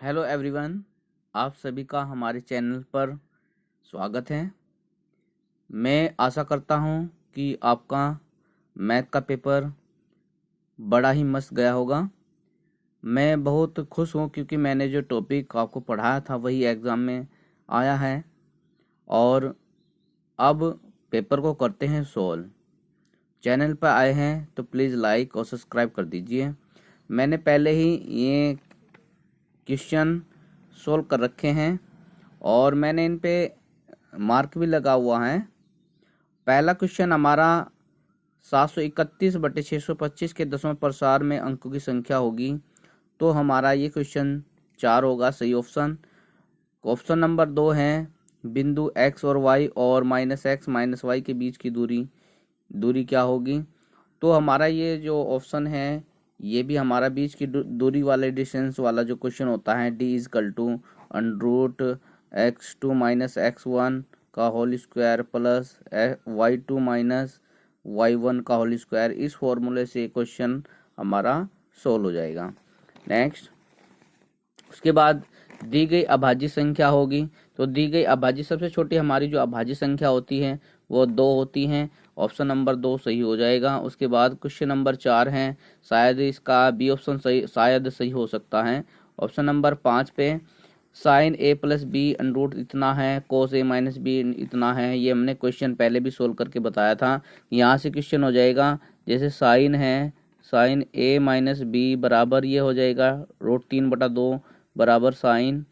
Hello everyone, आप सभी का हमारे चैनल पर स्वागत है। मैं आशा करता हूं कि आपका मैथ का पेपर बड़ा ही मस्त गया होगा। मैं बहुत खुश हूं क्योंकि मैंने जो टॉपिक आपको पढ़ाया था वही एग्ज़ाम में आया है। और अब पेपर को करते हैं सॉल्व। चैनल पर आए हैं तो प्लीज़ लाइक और सब्सक्राइब कर दीजिए। मैंने पहले ही ये क्वेश्चन सोल्व कर रखे हैं और मैंने इन पे मार्क भी लगा हुआ है। पहला क्वेश्चन हमारा 731/625 के दसवें प्रसार में अंकों की संख्या होगी, तो हमारा ये क्वेश्चन 4 होगा, सही ऑप्शन। ऑप्शन नंबर 2 है बिंदु x और y और -x -y के बीच की दूरी क्या होगी। तो हमारा ये जो ऑप्शन है ये भी हमारा बीच की दूरी वाले डिस्टेंस वाला जो क्वेश्चन होता है, d = x2 - x1 का whole square plus y2 - y1 का होल स्क्वायर, इस फॉर्मूले से क्वेश्चन हमारा सोल्व हो जाएगा। नेक्स्ट, उसके बाद दी गई अभाज्य संख्या होगी। तो दी गई अभाज्य सबसे छोटी हमारी जो अभाज्य संख्या होती है वो 2 होती हैं। ऑप्शन नंबर 2 सही हो जाएगा। उसके बाद क्वेश्चन नंबर 4 है, शायद इसका बी ऑप्शन सही हो सकता है। ऑप्शन नंबर 5 पे साइन a + b √ इतना है, कोस a - b इतना है। ये हमने क्वेश्चन पहले भी सोल्व करके बताया था। यहाँ से क्वेश्चन हो जाएगा, जैसे साइन है, साइन a - b बराबर ये हो जाएगा √3/2 बराबर साइन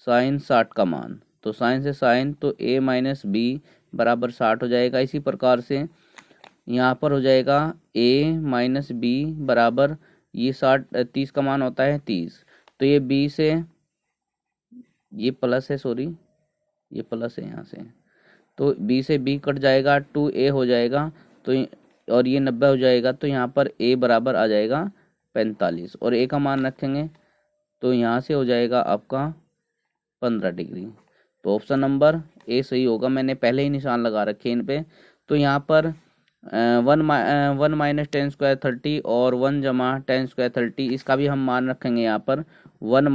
60 का मान। तो साइन से साइन, तो a - b बराबर 60 हो जाएगा। इसी प्रकार से यहाँ पर हो जाएगा a - b बराबर ये 30 का मान होता है 30। तो ये b से ये प्लस है, सॉरी ये प्लस है यहाँ से, तो b से b कट जाएगा, 2a हो जाएगा। तो और ये 90 हो जाएगा। तो यहाँ पर a बराबर आ जाएगा 45 और a का मान रखेंगे तो यहाँ से हो जाएगा आपका 15 डिग्री। तो ऑप्शन नंबर ए सही होगा। मैंने पहले ही निशान लगा रखे इन पे। तो यहाँ पर 1 - 10² 30 और 1 - 10² 30, इसका भी हम मान रखेंगे यहाँ पर। 1 -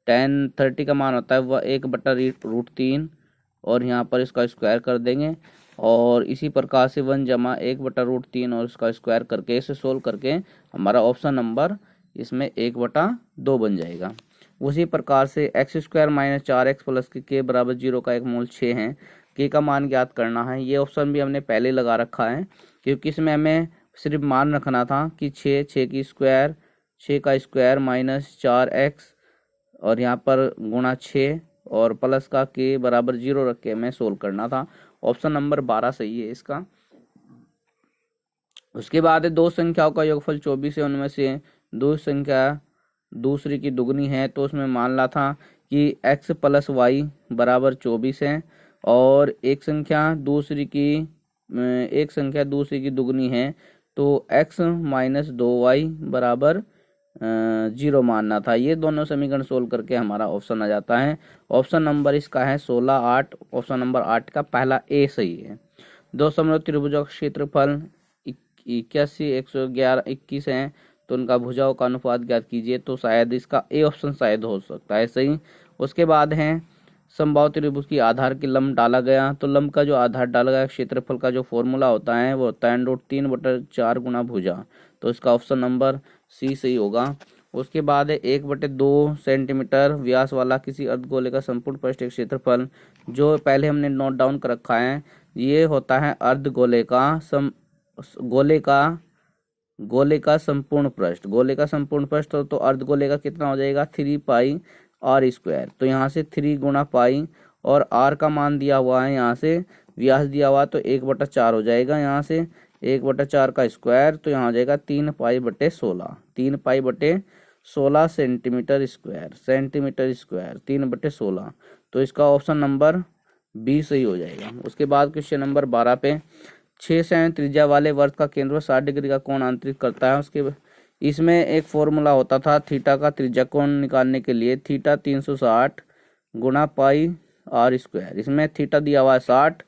10 30 का मान होता है वह 1/√3 और यहाँ पर इसका स्क्वायर कर देंगे। और इसी प्रकार से 1 = 1/√3 और इसका स्क्वायर करके इसे सोल्व करके हमारा ऑप्शन नंबर इसमें 1/2 बन जाएगा। उसी प्रकार से x² - 4x + k बराबर 0 का एक मूल 6 है। k का मान ज्ञात करना है। ये ऑप्शन भी हमने पहले लगा रखा है क्योंकि इसमें हमें सिर्फ मान रखना था कि 6 की स्क्वायर 6 का स्क्वायर -4x और यहाँ पर गुणा 6 और प्लस का k बराबर 0 रख के हमें सोल्व करना था। ऑप्शन नंबर 12 सही है इसका। उसके बाद दो संख्याओं का योगफल 24 है, उनमें से दो संख्या दूसरी की दुगनी है। तो उसमें मान ला था कि x + y बराबर 24 है और एक संख्या दूसरी की दुगनी है, तो x - 2y बराबर 0 मानना था। ये दोनों समीकरण सोल्व करके हमारा ऑप्शन आ जाता है। ऑप्शन नंबर इसका है 16 8। ऑप्शन नंबर 8 का पहला ए सही है। दो समरूप त्रिभुजों का क्षेत्रफल 81 111 21 है, तो उनका भुजाओं का अनुपात ज्ञात कीजिए। तो शायद इसका ए ऑप्शन शायद हो सकता है सही। उसके बाद है समबाहु त्रिभुज की आधार की लंब डाला गया। तो लंब का जो आधार डाला गया क्षेत्रफल का जो फॉर्मूला होता है वो होता है √3/4 गुना भुजा। तो इसका ऑप्शन नंबर सी सही होगा। उसके बाद है 1/2 सेंटीमीटर व्यास वाला किसी अर्धगोले का संपूर्ण पृष्ठ क्षेत्रफल, जो पहले हमने नोट डाउन कर रखा है। ये होता है अर्धगोले का गोले का संपूर्ण पृष्ठ। गोले का संपूर्ण पृष्ठ तो अर्धगोले का कितना हो जाएगा 3πr²। तो यहाँ से 3 गुणा पाई और r का मान दिया हुआ है, यहाँ से व्यास दिया हुआ, तो 1/4 हो जाएगा। यहाँ से 1/4 का स्क्वायर, तो यहाँ हो जाएगा 3π/16 3π/16 सेंटीमीटर स्क्वायर 3/16। तो इसका ऑप्शन नंबर बी सही हो जाएगा। उसके बाद क्वेश्चन नंबर 12 पे 6 सेमी त्रिज्या वाले वर्ग का केंद्र 60 डिग्री का कोण आंतरिक करता है। उसके इसमें एक फॉर्मूला होता था थीटा का त्रिज्या कोण निकालने के लिए, थीटा 360 गुणा πr²। इसमें थीटा दिया हुआ है 60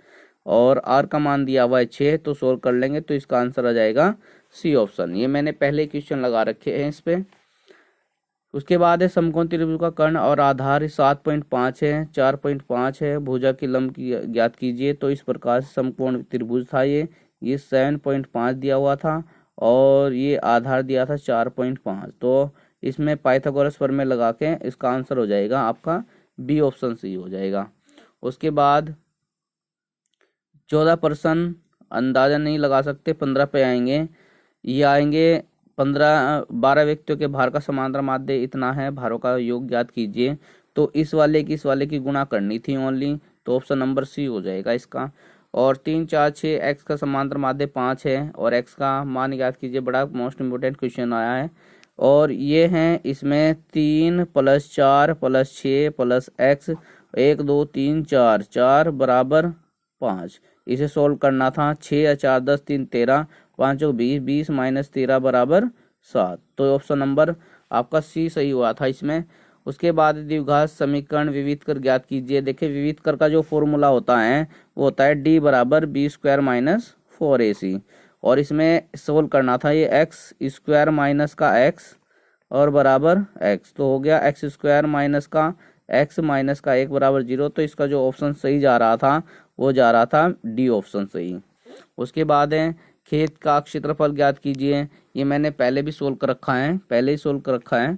और r का मान दिया हुआ है 6। तो सोल्व कर लेंगे तो इसका आंसर आ जाएगा सी ऑप्शन। ये मैंने पहले क्वेश्चन लगा रखे हैं इस पे। उसके बाद है समकोण त्रिभुज का कर्ण और आधार 7.5 है, 4.5 है, भुजा की लंब की ज्ञात कीजिए। तो इस प्रकार से समकोण त्रिभुज था ये 7.5 दिया हुआ था और ये आधार दिया था 4.5। तो इसमें पाइथागोरस प्रमेय लगा के इसका आंसर हो जाएगा आपका बी ऑप्शन सही हो जाएगा। उसके बाद 14 प्रश्न अंदाजा नहीं लगा सकते, 15 पे आएंगे। ये आएंगे 12 व्यक्तियों के भार का समांतर माध्य इतना है, भारों का योग ज्ञात कीजिए। तो इस वाले की गुणा करनी थी ओनली, तो ऑप्शन नंबर सी हो जाएगा इसका। और 3 4 6 एक्स का समांतर माध्य 5 है और एक्स का मान ज्ञात कीजिए। बड़ा मोस्ट इंपोर्टेंट क्वेश्चन आया है। और ये हैं इसमें 3 + 4 + 6 + एक्स 1 2 3 4 4 = 5। इसे सोल्व करना था। 6 या 4 10 3 13 5 20 20 - 13 = 7। तो ऑप्शन नंबर आपका सी सही हुआ था इसमें। उसके बाद द्विघात समीकरण विविध कर ज्ञात कीजिए। देखिए विविध कर का जो फॉर्मूला होता है वो होता है d = b² - 4ac। और इसमें सोल्व करना था ये x² माइनस का x और बराबर x। तो हो गया x² माइनस का x माइनस का 1 = 0। तो इसका जो ऑप्शन सही जा रहा था वो जा रहा था डी ऑप्शन सही। उसके बाद है खेत का क्षेत्रफल ज्ञात कीजिए। ये मैंने पहले भी सोल्व कर रखा है, पहले ही सोल्व कर रखा है।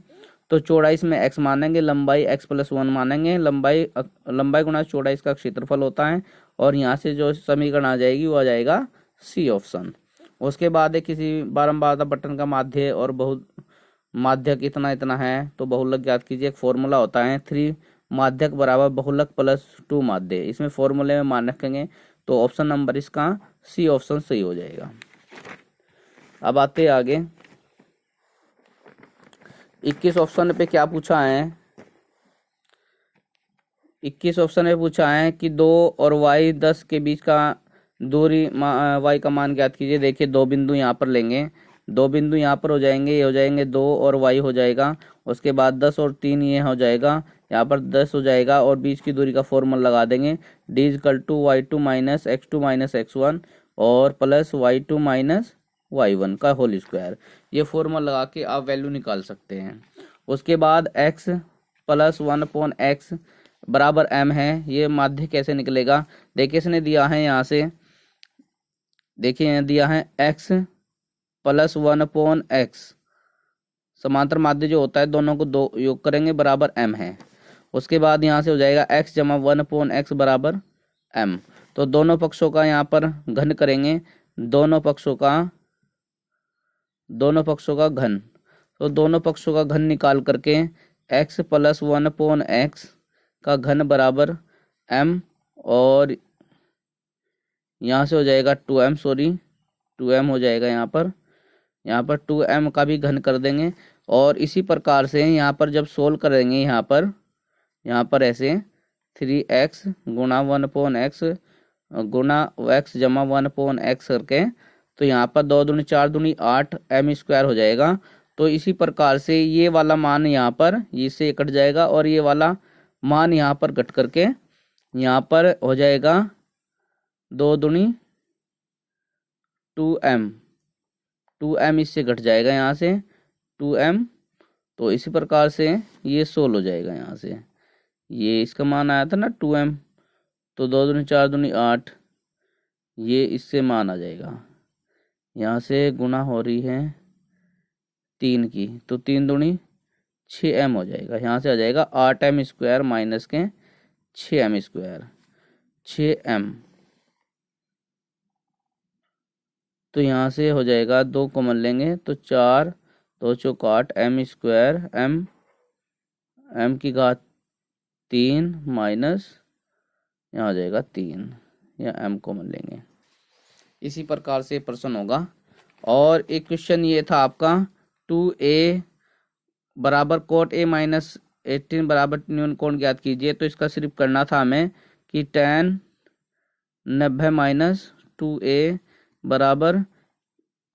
तो चौड़ाई इसमें x मानेंगे, लंबाई x + 1 मानेंगे। लंबाई गुणा चौड़ाई इसका क्षेत्रफल होता है। और यहाँ से जो समीकरण आ जाएगी वो आ जाएगा सी ऑप्शन। उसके बाद है किसी बारंबारता बटन का माध्य और बहुत माध्यक इतना इतना है तो बहुलक ज्ञात कीजिए। एक फॉर्मूला होता है 3 माध्यक = बहुलक + 2 माध्य। इसमें फॉर्मूले में मान रखेंगे तो ऑप्शन नंबर इसका सी ऑप्शन सही हो जाएगा। अब आते आगे 21 ऑप्शन पे क्या पूछा है। 21 ऑप्शन में पूछा है कि 2 और y 10 के बीच का दूरी y का मान ज्ञात कीजिए। देखिए 2 बिंदु यहाँ पर लेंगे, 2 बिंदु यहाँ पर हो जाएंगे, ये हो जाएंगे 2 और y हो जाएगा। उसके बाद 10 और 3 ये हो जाएगा, यहाँ पर 10 हो जाएगा और बीच की दूरी का फॉर्मूला लगा देंगे। d = y2 - x2 - x1 और प्लस y2 - y1 का होल स्क्वायर। ये फॉर्मूला लगा के आप वैल्यू निकाल सकते हैं। उसके बाद x + 1/x बराबर m है। ये माध्य कैसे निकलेगा। देखिए इसने दिया है यहाँ से, देखिए यहाँ दिया है x + 1/x। समांतर माध्य जो होता है दोनों को 2 योग करेंगे बराबर m है। उसके बाद यहाँ से हो जाएगा x = 1/x बराबर m। तो दोनों पक्षों का यहाँ पर घन करेंगे, दोनों पक्षों का घन। तो दोनों पक्षों का घन निकाल करके x + 1/x का घन बराबर m और यहाँ से हो जाएगा 2m, सॉरी 2m हो जाएगा यहाँ पर 2m का भी घन कर देंगे। और इसी प्रकार से यहाँ पर जब सोल्व करेंगे यहाँ पर ऐसे 3x गुणा 1/x गुणा x जमा 1/x करके, तो यहाँ पर 2 दूनी 4 दूनी 8 m² हो जाएगा। तो इसी प्रकार से ये वाला मान यहाँ पर इससे कट जाएगा और ये वाला मान यहाँ पर घट करके यहाँ पर हो जाएगा 2 दूनी 2m इससे घट जाएगा यहाँ से 2m। तो इसी प्रकार से ये 16 हो जाएगा। यहाँ से ये इसका मान आया था ना 2m, तो 2 दूनी 4 दूनी 8, ये इससे मान आ जाएगा। यहाँ से गुणा हो रही है 3 की, तो 3 दूनी 6m हो जाएगा। यहाँ से आ जाएगा 8m² माइनस के 6m², 6m। तो यहाँ से हो जाएगा 2 कॉमन लेंगे तो 4 2 चौक 8 m², m की घात 3 माइनस यहाँ हो जाएगा 3, या m कॉमन लेंगे। इसी प्रकार से प्रश्न होगा। और एक क्वेश्चन ये था आपका 2a बराबर cot a - 18 बराबर न्यून कोण ज्ञात कीजिए। तो इसका सिर्फ करना था हमें कि tan 90 - 2a बराबर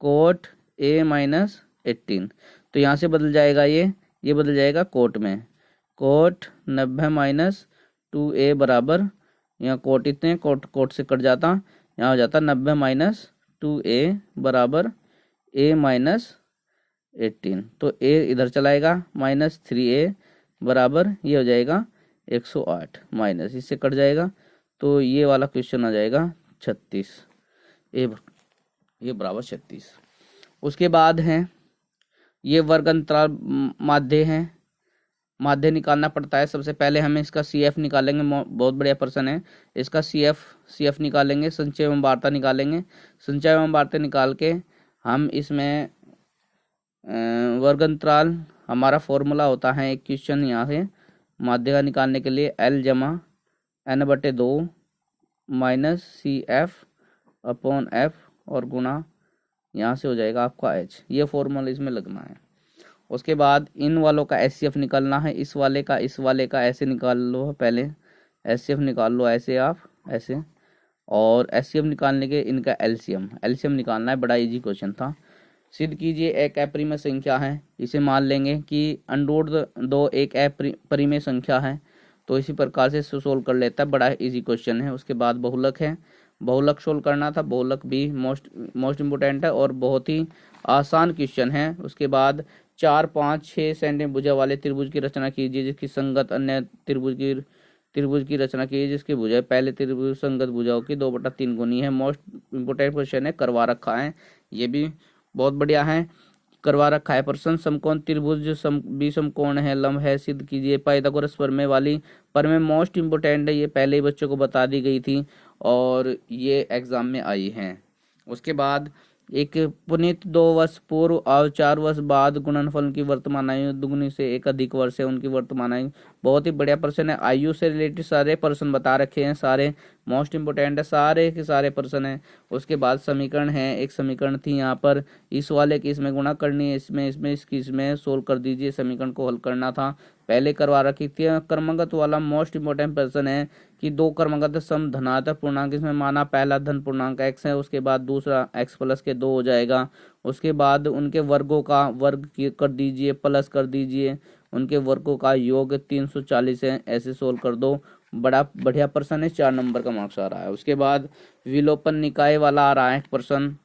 cot a - 18। तो यहाँ से बदल जाएगा ये बदल जाएगा कोट में, cot 90 - 2a बराबर, यहाँ कोट इतने कोट से कट जाता, यहाँ हो जाता 90 - 2a बराबर a - 18, तो a इधर चलाएगा, -3a बराबर ये हो जाएगा 108, माइनस इससे कट जाएगा, तो ये वाला क्वेश्चन आ जाएगा 36, ये बराबर 36। उसके बाद है ये वर्ग अंतराल माध्य है, माध्य निकालना पड़ता है। सबसे पहले हमें इसका CF निकालेंगे, बहुत बढ़िया प्रश्न है। इसका CF निकालेंगे, संचय एवं वार्ता निकालेंगे। संचय एवं वार्ता निकाल के हम इसमें वर्ग अंतराल, हमारा फॉर्मूला होता है एक क्वेश्चन यहाँ से माध्य का निकालने के लिए, L जमा n/2 माइनस CF/F और गुणा यहाँ से हो जाएगा आपका H, ये फॉर्मूला इसमें लगना है। उसके बाद इन वालों का SCF निकालना है, इस वाले का ऐसे निकाल लो, पहले SCF निकाल लो ऐसे, आप ऐसे, और SCF निकालने के इनका LCM निकालना है। बड़ा इजी क्वेश्चन था। सिद्ध कीजिए एक अपरिमेय संख्या है, इसे मान लेंगे कि √2 एक अपरिमेय संख्या है, तो इसी प्रकार से सोल्व कर लेता है। बड़ा इजी क्वेश्चन है। उसके बाद बहुलक है, बहुलक सोल्व करना था। बहुलक भी मोस्ट इम्पोर्टेंट है और बहुत ही आसान क्वेश्चन है। उसके बाद 4, 5, 6 सेंटीमीटर भुजा वाले त्रिभुज की रचना कीजिए जिसकी संगत अन्य त्रिभुज की रचना कीजिए जिसकी भुजा पहले त्रिभुज संगत भुजाओं की 2/3 गुनी है। मोस्ट इम्पोर्टेंट क्वेश्चन है, करवा रखा है, ये भी बहुत बढ़िया है, करवा रखा है प्रश्न। समकोण त्रिभुज भी समकोण है, लंब है, सिद्ध कीजिए। पाइथागोरस प्रमेय वाली प्रमेय मोस्ट इम्पोर्टेंट है, ये पहले ही बच्चों को बता दी गई थी और ये एग्जाम में आई है। उसके बाद एक पुनीत 2 वर्ष पूर्व और 4 वर्ष बाद गुणनफल की वर्तमान आयु दुगुनी से एक अधिक वर्ष है उनकी वर्तमान आयु। बहुत ही बढ़िया प्रश्न है, आयु से रिलेटेड सारे प्रश्न बता रखे हैं, सारे मोस्ट इम्पोर्टेंट है, सारे के सारे प्रश्न हैं। उसके बाद समीकरण है, एक समीकरण थी यहाँ पर, इस वाले की इसमें गुणा करनी है, इसमें सोल्व कर दीजिए, समीकरण को हल करना था, पहले करवा रखी थी। क्रमागत वाला मोस्ट इम्पोर्टेंट प्रश्न है कि 2 क्रमागत सम धनात्मक पूर्णांक, इसमें माना पहला धन पूर्णांक x है, उसके बाद दूसरा x प्लस के 2 हो जाएगा। उसके बाद उनके वर्गों का वर्ग कर दीजिए, प्लस कर दीजिए, उनके वर्गों का योग 340 है, ऐसे सोल्व कर दो। बड़ा बढ़िया प्रश्न है, 4 नंबर का मार्क्स आ रहा है। उसके बाद विलोपन निकाय वाला आ रहा है प्रश्न,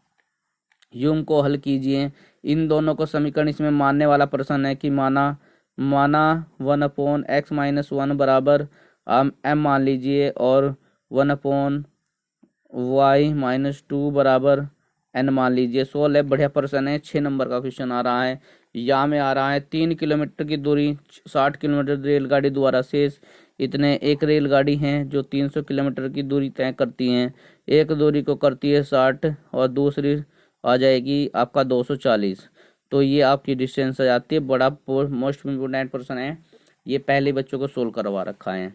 यूम को हल कीजिए। इन दोनों को समीकरण इसमें मानने वाला प्रश्न है कि माना 1/x - 1 बराबर m मान लीजिए और 1/y - 2 बराबर n मान लीजिए। 16 है, बढ़िया प्रश्न है, 6 नंबर का क्वेश्चन आ रहा है। यहाँ में आ रहा है 3 किलोमीटर की दूरी 60 किलोमीटर रेलगाड़ी द्वारा शेष इतने एक रेलगाड़ी हैं जो 300 किलोमीटर की दूरी तय करती हैं। एक दूरी को करती है 60 और दूसरी आ जाएगी आपका 240, तो ये आपकी डिस्टेंस आ जाती है। बड़ा मोस्ट इम्पोर्टेंट प्रश्न है, ये पहले बच्चों को सोल्व करवा रखा है।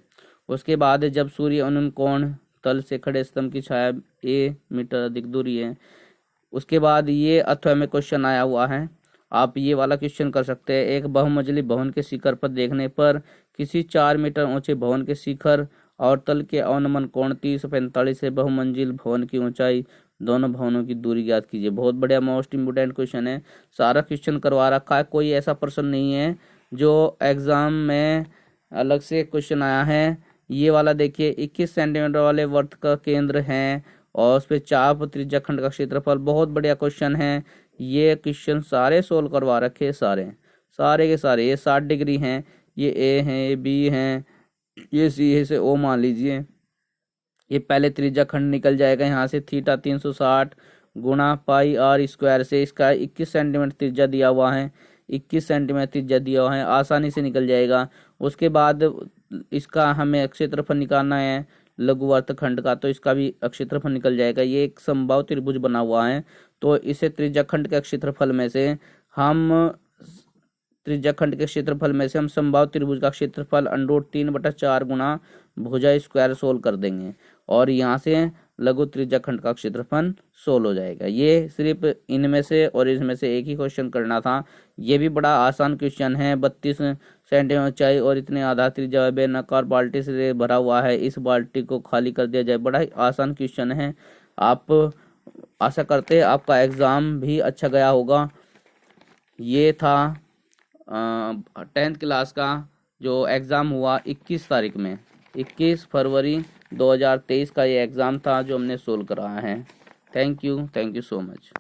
उसके बाद जब सूर्य अनुन कोण तल से खड़े स्तंभ की छाया a मीटर अधिक दूरी है। उसके बाद ये अथवा में क्वेश्चन आया हुआ है, आप ये वाला क्वेश्चन कर सकते हैं। एक बहुमंजिली भवन के शिखर पर देखने पर किसी 4 मीटर ऊंचे भवन के शिखर और तल के अवनमन कोण 30-45 है। बहुमंजिल भवन की ऊंचाई, दोनों भवनों की दूरी ज्ञात कीजिए। बहुत बढ़िया मोस्ट इम्पोर्टेंट क्वेश्चन है, सारा क्वेश्चन करवा रखा है, कोई ऐसा प्रश्न नहीं है जो एग्जाम में अलग से क्वेश्चन आया है। ये वाला देखिए, 21 सेंटीमीटर वाले वर्त का केंद्र है और उस पर चाप त्रिज्या खंड का क्षेत्रफल, बहुत बढ़िया क्वेश्चन है। ये क्वेश्चन सारे सोल्व करवा रखे, सारे के सारे। ये 60 डिग्री हैं, ये A है, ये B है, ये C है, इसे O मान लीजिए। ये पहले त्रिज्या खंड निकल जाएगा यहाँ से, थीटा 360 गुणा पाई r स्क्वायर से, इसका 21 सेंटीमीटर त्रिज्या दिया हुआ है, 21 सेंटीमीटर त्रिज्या दिया हुआ है, आसानी से निकल जाएगा। उसके बाद इसका हमें क्षेत्रफल निकालना है लघुवर्त खंड का, तो इसका भी क्षेत्रफल निकल जाएगा। ये एक समबाहु त्रिभुज बना हुआ है, तो इसे त्रिज्या खंड के क्षेत्रफल में से हम समबाहु त्रिभुज का क्षेत्रफल √3/4 गुणा भुजा स्क्वायर सोल्व कर देंगे और यहाँ से लघु त्रिज्या खंड का क्षेत्रफल सोल्व हो जाएगा। ये सिर्फ इनमें से और इसमें से एक ही क्वेश्चन करना था। ये भी बड़ा आसान क्वेश्चन है। 32 सेंटीमीटर ऊंचाई और इतने आधा त्रिज्या बेनकार बाल्टी से भरा हुआ है, इस बाल्टी को खाली कर दिया जाए। बड़ा ही आसान क्वेश्चन है, आप आशा करते हैं आपका एग्जाम भी अच्छा गया होगा। ये था 10th क्लास का जो एग्ज़ाम हुआ 21 तारीख में, 21 फरवरी 2023 का ये एग्ज़ाम था जो हमने सोल्व कराया है। Thank you so much.